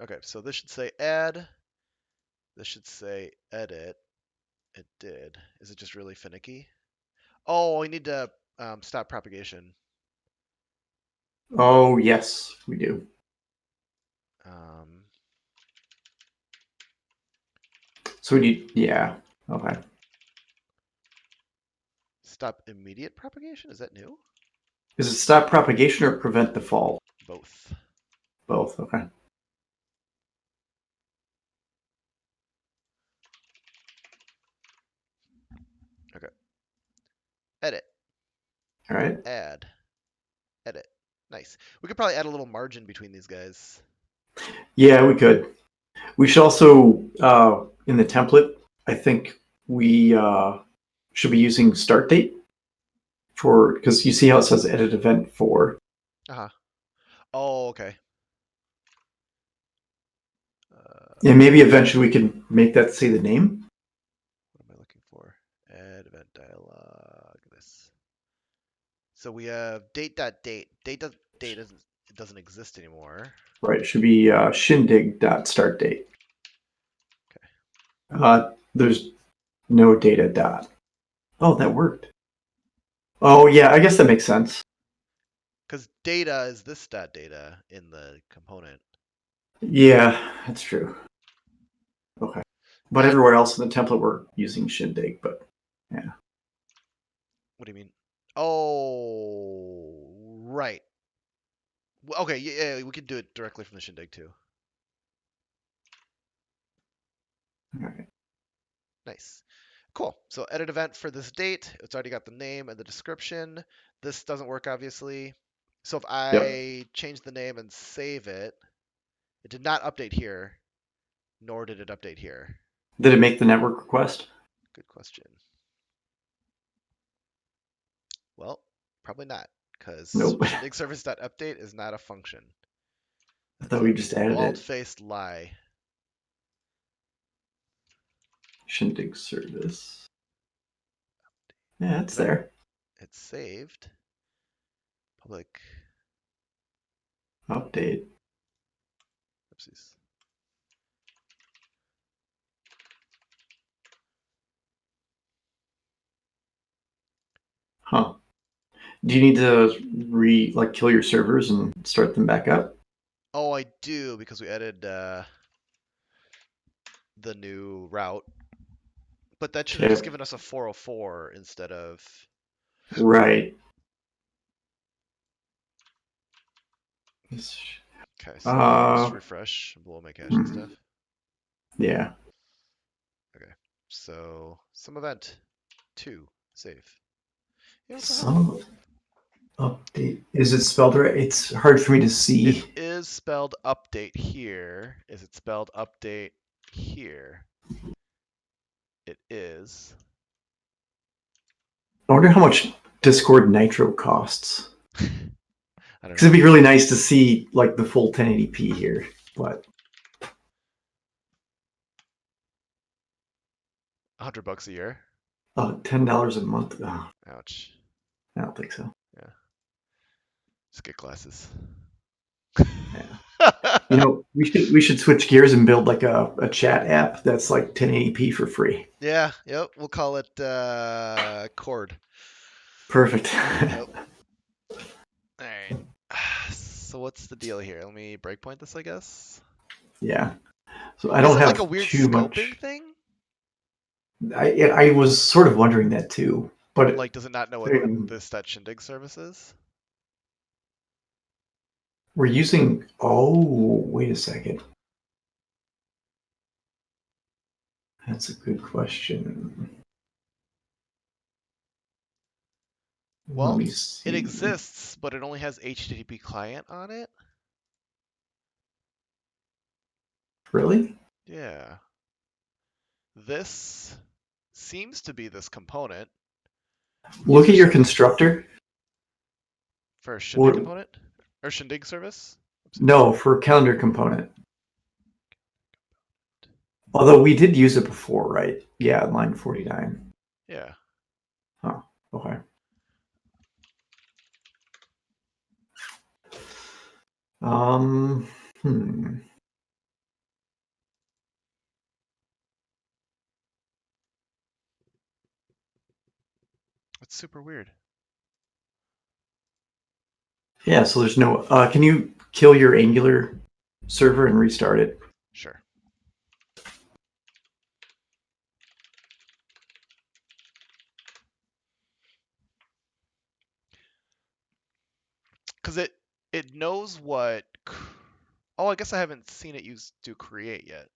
B: Okay, so this should say add. This should say edit. It did. Is it just really finicky? Oh, we need to stop propagation.
A: Oh, yes, we do.
B: Um,
A: So we need, yeah, okay.
B: Stop immediate propagation? Is that new?
A: Is it stop propagation or prevent the fall?
B: Both.
A: Both, okay.
B: Okay. Edit.
A: All right.
B: Add. Edit. Nice. We could probably add a little margin between these guys.
A: Yeah, we could. We should also, in the template, I think we should be using start date for, because you see how it says edit event for.
B: Uh-huh. Oh, okay.
A: And maybe eventually we can make that say the name.
B: What am I looking for? Add event dialog. This. So we have date.date. Date doesn't exist anymore.
A: Right, it should be shindig.start date. There's no data dot. Oh, that worked. Oh, yeah, I guess that makes sense.
B: Because data is this data in the component.
A: Yeah, that's true. Okay. But
B: And
A: everywhere else in the template, we're using Shindig, but yeah.
B: what do you mean? Oh, right. Okay, yeah, we could do it directly from the Shindig too.
A: All right.
B: Nice. Cool. So edit event for this date. It's already got the name and the description. This doesn't work, obviously. So if
A: Yep.
B: I change the name and save it, it did not update here, nor did it update here.
A: Did it make the network request?
B: Good question. Well, probably not, because
A: Nope.
B: Shindig service.update is not a function.
A: I
B: That's
A: thought
B: a
A: we just added it.
B: bald-faced lie.
A: Shindig service. Yeah, it's there.
B: It's saved. Public.
A: Update.
B: Oopsies.
A: Huh. Do you need to kill your servers and start them back up?
B: Oh, I do, because we added the new route. But that should have just
A: Okay.
B: given us a 404 instead of.
A: Right.
B: Okay, so let me just
A: Uh,
B: refresh and blow my cache and
A: hmm.
B: stuff.
A: Yeah.
B: Okay, so some event 2 save. You know, so
A: Some update. Is it spelled right? It's hard for me to see.
B: it is spelled update here. Is it spelled update here? It is.
A: I wonder how much Discord Nitro costs.
B: I don't
A: Because it'd
B: know.
A: be really nice to see like the full 1080p here, but
B: $100 a year.
A: $10 a month. Oh,
B: Ouch.
A: I don't think so.
B: Yeah. Just get glasses.
A: Yeah. You know, we should switch gears and build like a chat app that's like 1080p for free.
B: Yeah, yep. We'll call it Cord.
A: Perfect.
B: Yep. All right. So what's the deal here? Let me breakpoint this, I guess.
A: Yeah. So I
B: Is
A: don't
B: it like a
A: have
B: weird
A: too
B: scoping
A: much.
B: thing?
A: I was sort of wondering that too, but
B: Like, does it not know what this Shindig service is?
A: We're using. Oh, wait a second. That's a good question. Let
B: Well,
A: me
B: it
A: see.
B: exists, but it only has HTTP client on it.
A: Really?
B: Yeah. This seems to be this component.
A: Look
B: User
A: at your constructor.
B: for Shindig
A: What?
B: component or Shindig service.
A: No, for calendar component. Although we did use it before, right? Yeah, line 49.
B: Yeah.
A: Huh. Okay. Um. Hmm.
B: It's super weird.
A: Yeah. So there's no. Can you kill your Angular server and restart it?
B: Sure. Because it knows what. Oh, I guess I haven't seen it use do create yet.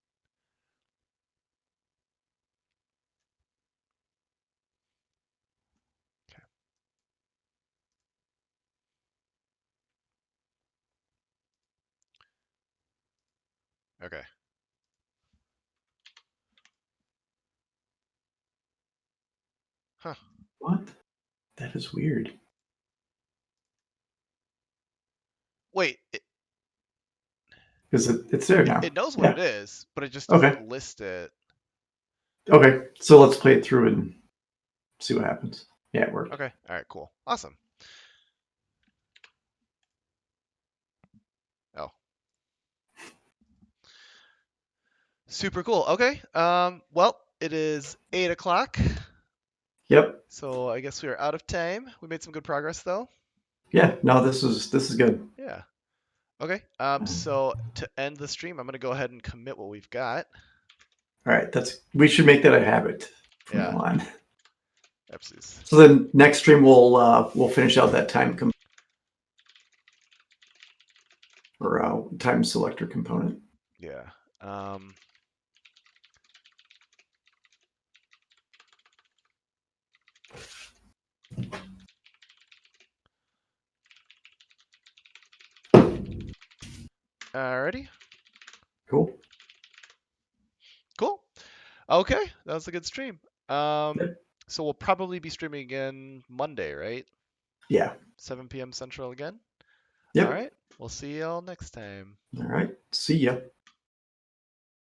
B: Okay. Huh.
A: What? That is weird.
B: Wait.
A: Because it's there now.
B: It knows what
A: Yeah.
B: it is, but it just
A: Okay.
B: doesn't list it.
A: Okay. So let's play it through and see what happens. Yeah, it worked.
B: Okay. All right. Cool. Awesome. Oh. Super cool. Okay. Well, it is 8 o'clock,
A: Yep.
B: so I guess we are out of time. We made some good progress though.
A: Yeah. No, this is good.
B: Yeah. Okay. So to end the stream, I'm gonna go ahead and commit what we've got.
A: All right. We should make that a habit from
B: Yeah.
A: now on.
B: Absolutely.
A: So then next stream we'll finish out that time selector component.
B: Yeah. Alrighty.
A: Cool.
B: Cool. Okay, that was a good stream.
A: Yep.
B: So we'll probably be streaming again Monday, right?
A: Yeah.
B: 7 p.m. Central again. All
A: Yep.
B: right. We'll see y'all next time.
A: All right. See ya.